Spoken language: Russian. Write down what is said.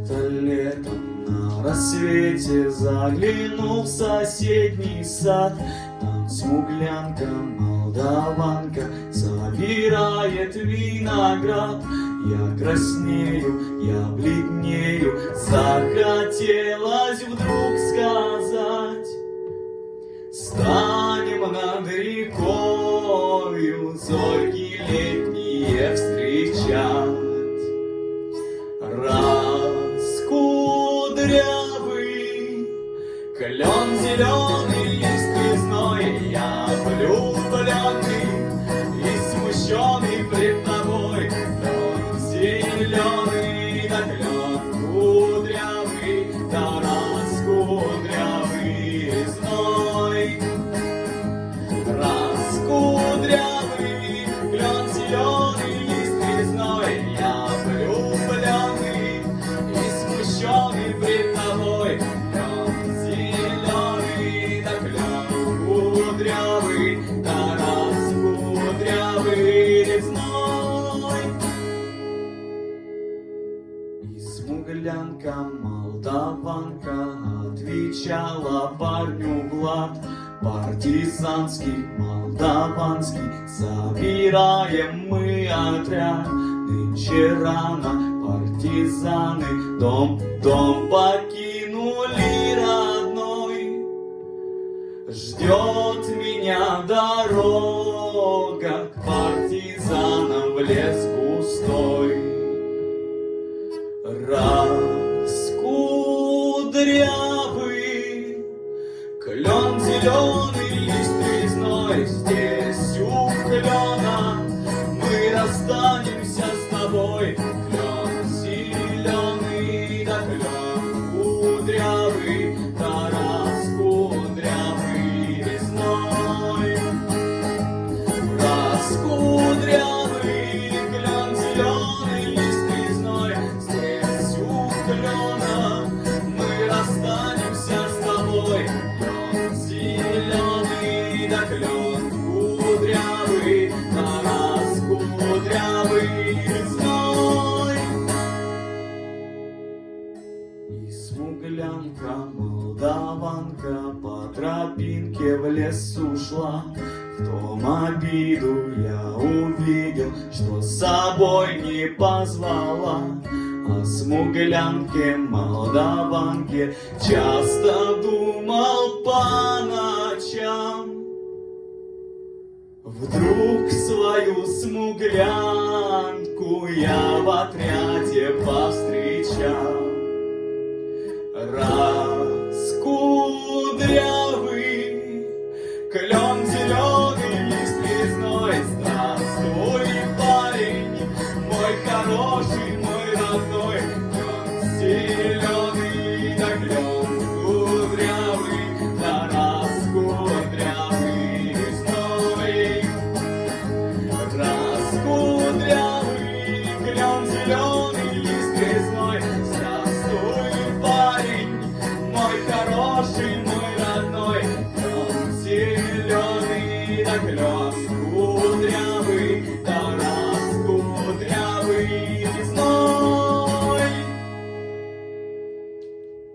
Это летом на рассвете заглянул в соседний сад. Там смуглянка, молдаванка собирает виноград. Я краснею, я бледнею, захотелось вдруг сказать: станем над рекою зорьки летние встречать. Раскудрявый клен зеленый, лист резной, я влюбленный и смущенный пред тобой. Клен зеленый, да клен кудрявый, да раскудрявый резной. Раскудрявый клен зеленый, лист резной, я влюбленный и смущенный пред тобой. Клен зеленый, да клен кудрявый, да раскудрявый резной. И смуглянка, молдаванка отвечала парню Влад: партизанский, молдаванский, собираем мы отряд. Нынче рано партизаны дом покинули родной. Ждет меня дорога к партизанам в лес густой. Раскудрявый клен зеленый, лист резной, здесь у клена мы расстанемся с тобой. Клен зеленый, да клен кудрявый, да раскудрявый резной. Раскудрявый клен зеленый, лист резной, здесь у клена мы расстанемся с тобой. Клен зеленый, да клен кудрявый, да раскудрявый резной. И смуглянка, молдаванка по тропинке в лес ушла. В том обиду я увидел, что с собой не позвала. О смуглянке, молдаванке часто думал по ночам. Вдруг свою смуглянку я в отряд